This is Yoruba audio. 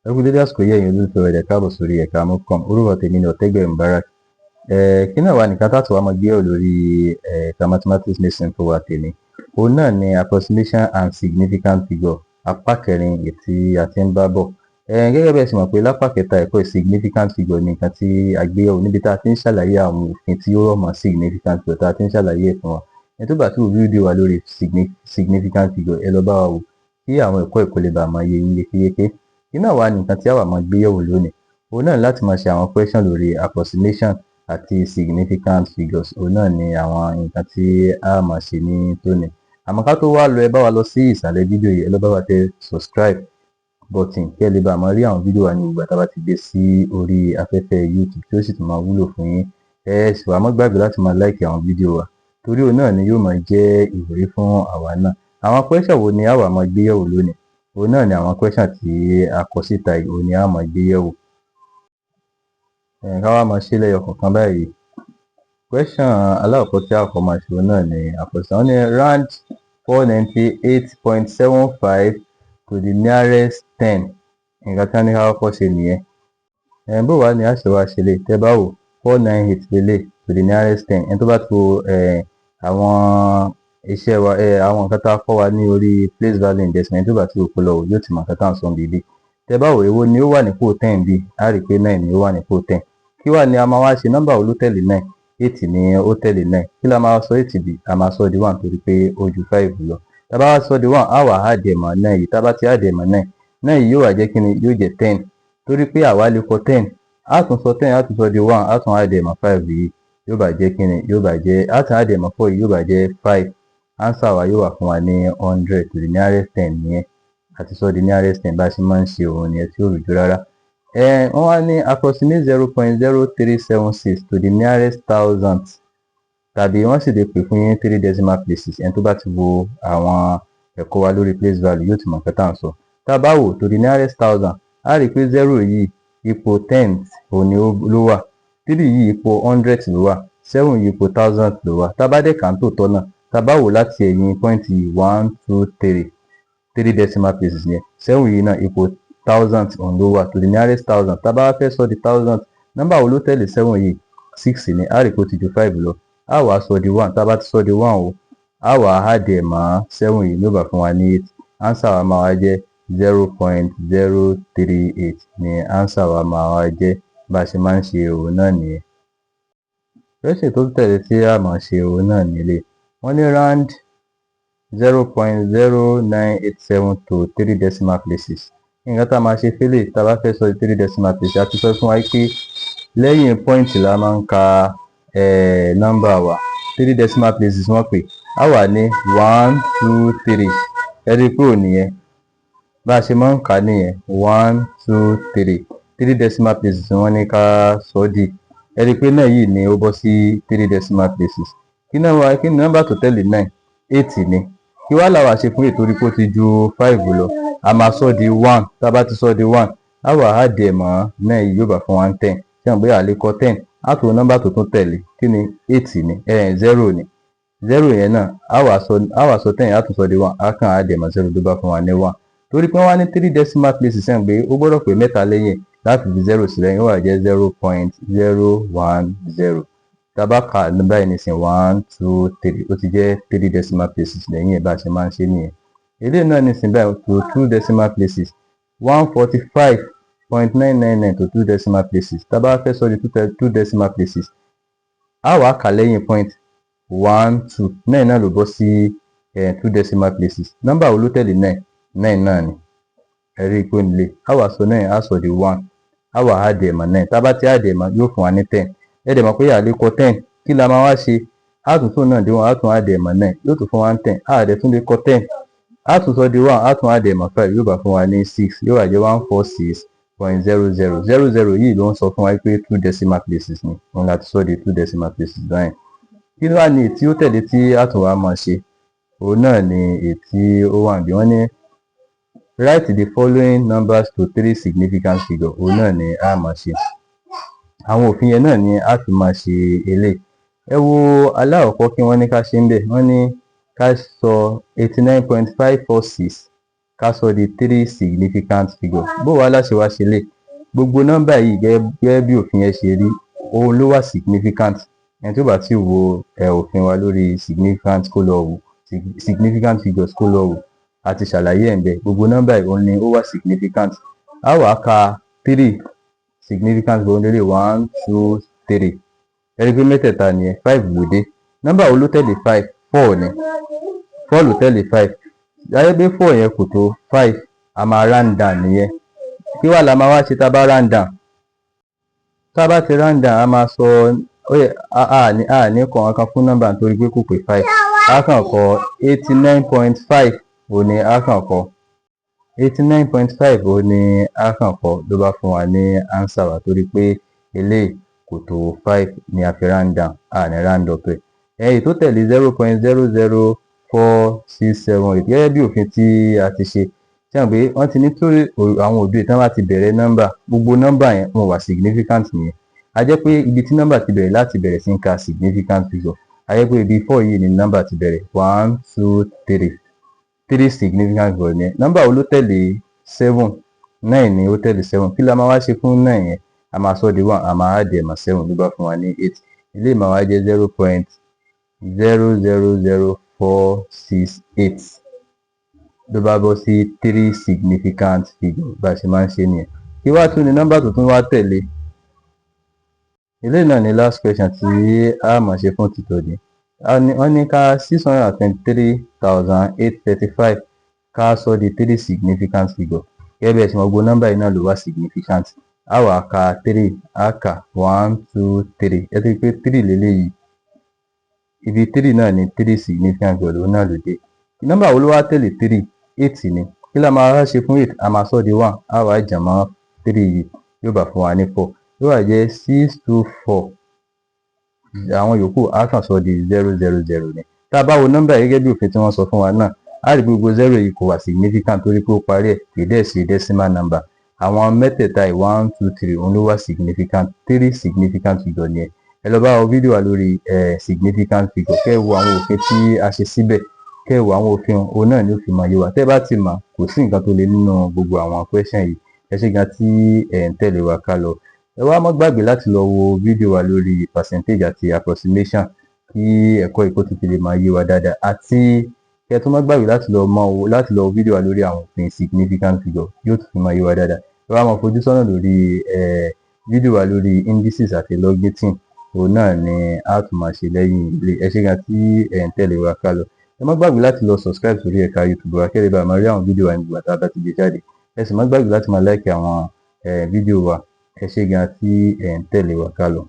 Ẹ kú dédé àsìkò yìí ẹ̀yin olólùfẹ́ rẹ̀ káàbọ̀ sórí ẹ̀ka amúkàn. Orúkọ tèmi ni Ọ̀tẹ́gbẹ̀rún Mubarak. Kí náà wà nìkan tá tó wá máa gbé ọ̀ lórí ẹ̀ka mathematics lesson tó wà tèmi. Òun náà ni approximation and significant figure, apá kẹrin tí a ti ń bá bọ̀. Gẹ́gẹ́ bẹ́ẹ̀ sì mọ̀ pé lápá kẹta ẹ̀kọ́ significant figure ni nǹkan tí a gbé yẹ̀wò níbi tá a ti ń ṣàlàyé àwọn òfin tí ó rọ̀ mọ́ significant figure tá a ti ń ṣàlàyé ẹ̀ fún wa. Ẹni tó bá tí wò fídíò wa lórí significant figure ẹ lọ bá wa wò kí àwọn ẹ̀kọ́ ìkọlẹ̀ bá máa yé yín yékéyéké. Kí náà wà nìkan tí a wà máa gbé yẹ̀wò lónìí. Òun náà láti máa ṣe àwọn question lórí approximation àti significant figures. Òun náà ni àwọn nǹkan tí a máa ṣe ní tóní. Àmọ́ ká tó wá lọ ẹ bá wa lọ sí ìsàlẹ̀ fídíò yìí ẹ lọ bá wa tẹ subscribe button kí ẹ lè bá máa rí àwọn fídíò wa ní ìgbà tá a bá ti gbé sí orí afẹ́fẹ́ YouTube tí ó sì tún máa wúlò fún yín. Ẹ sì wá má gbàgbé láti máa like àwọn fídíò wa torí òun náà ni yóò máa jẹ́ ìwúrí fún àwa náà. Àwọn question wo ni a wà máa gbé yẹ̀wò lónìí? Òun náà ni àwọn question tí a kọ síta yìí òun ni a máa gbé yẹ̀wò. Ká wá máa ṣe lẹ́yọ kọ̀ọ̀kan báyìí. Question alákọ̀ọ́kọ́ tí a kọ máa ṣe òun náà ni àpọ̀sán. Wọ́n ní round 498.75 to the nearest 10. Nǹkan tí wọ́n ní ká kọ́kọ́ ṣe nìyẹn. Bó wá ni a ṣe wá ṣe lè tẹ́ bá wò 498 lélẹ̀ to the nearest 10. Ẹni tó bá tó àwọn iṣẹ́ wa àwọn nǹkan tá a kọ́ wa ní orí place value in decimal tó bá tí òkú lọ yóò ti mọ nǹkan tá à ń sọ bíbí. Tẹ́ bá wò èwo ni ó wà nípò 10 bí a rí pé 9 ni ó wà nípò 10. Kí wá ni a máa wá ṣe nọ́mbà wo ló tẹ̀lé 9? 8 ni ó tẹ̀lé 9. Kí la máa sọ 8 bí? A máa sọ di 1 torí pé ó ju 5 lọ. Tá bá wá sọ di 1 a wà add ẹ̀ mọ́ 9 yìí. Tá bá ti add ẹ̀ mọ́ 9 yìí yóò wá jẹ́ kí ni yóò jẹ́ 10 torí pé àwa lè kọ 10 a tún sọ 10 a tún sọ di 1 a tún add ẹ̀ mọ́ 5 yìí yóò bá jẹ́ kí ni yóò bá jẹ́ a tún add ẹ̀ mọ́ 4 yìí yóò bá jẹ́ 5. Answer wa yóò wà fún wa ní 100 to the nearest 10 nìyẹn. Àti sọ the nearest 10 bá ṣe máa ń ṣe òun nìyẹn tí ó rújú rárá. Wọ́n wá ní approximate 0.0376 to the nearest thousandth tàbí wọ́n sì lè pè fún yín 3 decimal places. Ẹni tó bá ti wo àwọn ẹ̀kọ́ wa lórí place value yóò ti mọ̀ nǹkan tá à ń sọ. Tá a bá wò to the nearest thousand a rí i pé 0 yìí ipò 10th òun ni ló wà, 3 yìí ipò 100th ló wà, 7 yìí ipò 1000th ló wà. Tá a bá dẹ̀ kà ń tòótọ́ náà tá a bá wò láti ẹ̀yìn pọ́ìntì 1 2 3 decimal places yẹn 7 yìí náà ipò 1000th òun ló wà to the nearest thousand. Tá a bá fẹ́ sọ di 1000th nọ́mbà wo ló tẹ̀lé 7 yìí? 6 ni a rí i pé ó ti ju 5 lọ. A wà sọ di 1. Tá a bá ti sọ di 1 o a wà add ẹ̀ mọ́ 7 yìí ló bá fún wa ní 8. Answer wa máa wá jẹ́ 0.038 ni answer wa máa wá jẹ́. Bá a ṣe máa ń ṣe òun náà nìyẹn. Question tó tẹ̀lé tí a máa ṣe òun náà nílé. Wọ́n ní round 0.0987 to 3 decimal places. Nǹkan tá a máa ṣe fẹ́lẹ̀ tá a bá fẹ́ sọ di 3 decimal places a ti sọ fún wa pé lẹ́yìn point la máa ń ka nọ́mbà wa 3 decimal places wọ́n pè á wà ní 1 2 3 ẹ rí i pé ò nìyẹn bá a ṣe máa ń kà á nìyẹn 1 2 3 3 decimal places wọ́n ní ká sọ di ẹ rí i pé náà yìí ni ó bọ́ sí 3 decimal places. Kí ni nọ́mbà tó tẹ̀lé 9? 8 ni. Kí wá làwa ṣe fún ètò orí pé ó ti ju 5 lọ? A máa sọ di 1. Tá a bá ti sọ di 1 a wà add ẹ̀ mọ́ náà yìí yóò bá fún wa 10. Ṣé àwọn bóyá a lè kọ 10 a tó nọ́mbà tó tún tẹ̀lé kí ni 8 ni 0 ni 0 yẹn náà a wà sọ 10 a tún sọ di 1 a kàn add ẹ̀ mọ́ 0 tó bá fún wa ní 1 torí pé wọ́n á ní 3 decimal places sẹ́yìn pé ó gbọ́dọ̀ pé mẹ́ta lẹ́yìn láti fi 0 sílẹ̀ yóò wà jẹ́ 0.010. Tá a bá kà nọ́mbà yìí nísìn 1 2 3 ó ti jẹ́ 3 decimal places lẹ́yìn ẹ̀ bá a ṣe máa ń ṣe nìyẹn. Eléyìí náà nísìn báyìí to 2 decimal places 145.999 to 2 decimal places. Tá a bá fẹ́ sọ di 2 decimal places a wà kà lẹ́yìn point 1 2 9 náà ló bọ́ sí 2 decimal places. Nọ́mbà wo ló tẹ̀lé 9? 9 náà ni ẹ rí i pé nílé a wà sọ 9 a sọ di 1 a wà add ẹ̀ mọ́ 9. Tá a bá ti add ẹ̀ mọ́ yóò fún wa ní 10. Ẹ dẹ̀ mọ̀ pé a lè kọ 10 kí la máa wá ṣe? A tún tó náà di 1 a tún add ẹ̀ mọ́ 9 yóò tún fún wa ní 10. A dẹ̀ tún lè kọ 10 a tún sọ di 1 a tún add ẹ̀ mọ́ 5 yóò bá fún wa ní 6 yóò wá jẹ́ 146.00. 00 yìí ló ń sọ fún wa pé 2 decimal places ni òun láti sọ di 2 decimal places báyìí. Kí ló wà ní ètí ó tẹ̀lé tí a tún wá máa ṣe? Òun náà ni ètí ó wà níbí. Wọ́n ní write the following numbers to 3 significant figures. Òun náà ni a máa ṣe. Àwọn òfin yẹn náà ni a fi máa ṣe eléyìí. Ẹ wo aláwọ̀kọ́ kí wọ́n ní ká ṣe ń bẹ̀. Wọ́n ní ká sọ 89.546 ká sọ di 3 significant figures. Bó wá láṣẹ wá ṣe lè gbogbo nọ́mbà yìí gẹ́gẹ́ bí òfin yẹn ṣe rí òun ló wà significant. Ẹni tí ó bá ti wo òfin wa lórí significant kó lọ wò significant figures kó lọ wò àti ṣàlàyé ẹ̀ ń bẹ. Gbogbo nọ́mbà yìí òun ni ó wà significant. A wá ka 3 significant figures lórí 1 2 3. Ẹni pé mẹ́tẹ̀ẹ̀ta nìyẹn 5 ló dé. Nọ́mbà wo ló tẹ̀lé 5? 4 ni. 4 ló tẹ̀lé 5. Láyé pé 4 yẹn kò tó 5 a máa round down nìyẹn. Kí wá la máa wá ṣe tá a bá round down? Tá a bá ti round down a máa sọ a ní kọ nǹkan fún nọ́mbà nítorí pé kò pé 5. A kàn kọ 89.5 òun ni a kàn kọ. 89.5 òun ni a kàn kọ ló bá fún wa ní answer wa torí pé eléyìí kò tó 5 ni a fi round down a ní round up ẹ̀. Èyí tó tẹ̀lé 0.00468 gẹ́gẹ́ bí òfin tí a ti ṣe ṣe hàn pé wọ́n ti ní tó àwọn òbí tán bá ti bẹ̀rẹ̀ nọ́mbà gbogbo nọ́mbà yẹn wọn wà significant nìyẹn. A jẹ́ pé ibi tí nọ́mbà ti bẹ̀rẹ̀ láti bẹ̀rẹ̀ sí ń ka significant figure. A jẹ́ pé ibi 4 yìí ni nọ́mbà ti bẹ̀rẹ̀ 1 2 3. 3 significant figure yẹn. Nọ́mbà wo ló tẹ̀lé 7? 9 ni ó tẹ̀lé 7. Kí la máa wá ṣe fún 9 yẹn? A máa sọ di 1 a máa add ẹ̀ mọ́ 7 ló bá fún wa ní 8. Ilé máa wá jẹ́ 0.00468 ló bá bọ́ sí 3 significant figure bá ṣe máa ń ṣe nìyẹn. Kí wá tún ni nọ́mbà tó tún wá tẹ̀lé? Ilé náà ni last question tí a máa ṣe fún títòní. Wọ́n ní ká 623,835 ká sọ di 3 significant figure. Gẹ́gẹ́ bí ẹ ṣe mọ̀ gbogbo nọ́mbà yìí náà ló wà significant. A wá ka 3 a kà 1 2 3. Ẹ ti pé 3 lélẹ́yìí. Ibi 3 náà ni 3 significant figure lòun náà ló dé. Nọ́mbà wo ló wá tẹ̀lé 3? 8 ni. Kí la máa wá ṣe fún 8? A máa sọ di 1 a wá jàn mọ́ 3 yìí yóò bá fún wa ní 4. Yóò wá jẹ́ 624. Àwọn yòókù a kàn sọ di 000 ni. Tá a bá wo nọ́mbà yìí gẹ́gẹ́ bí òfin tí wọ́n sọ fún wa náà a rí gbogbo 0 yìí kò wà significant torí pé ó parí ẹ̀ kì í dẹ̀ ṣe decimal number. Àwọn mẹ́tẹ̀ẹ̀ta 1 2 3 òun ló wà significant. 3 significant figure ni ẹ̀. Ẹ lọ bá wo fídíò wa lórí significant figure kẹ́ ẹ wo àwọn òfin tí a ṣe síbẹ̀ kẹ́ ẹ wo àwọn òfin òun náà ni ó fi máa yé wa. Tẹ́ bá ti mọ̀ kò sí nǹkan tó le nínú gbogbo àwọn question yìí. Ẹ ṣé gan tí ẹ̀ ń tẹ̀lé wa ká lọ. Ẹ wá má gbàgbé láti lọ wo fídíò wa lórí percentage àti approximation kí ẹ̀kọ́ ìkó tó fi lè máa yé wa dáadáa. Àti kí ẹ tún má gbàgbé láti lọ wo fídíò wa lórí àwọn òfin significant figure yóò tún fi máa yé wa dáadáa. Ẹ wá máa fojú sọ́nà lórí fídíò wa lórí indices àti logarithm òun náà ni a tún máa ṣe lẹ́yìn ilé. Ẹ ṣé gan tí ẹ̀ ń tẹ̀lé wa ká lọ. Ẹ má gbàgbé láti lọ subscribe sórí ẹ̀ka YouTube wa kẹ́ ẹ lè bá máa rí àwọn fídíò wa nígbà tá a bá ti gbé jáde. Ẹ sì má gbàgbé láti máa like àwọn fídíò wa. Ẹ ṣé gan tí ẹ̀ ń tẹ̀lé wa ká lọ.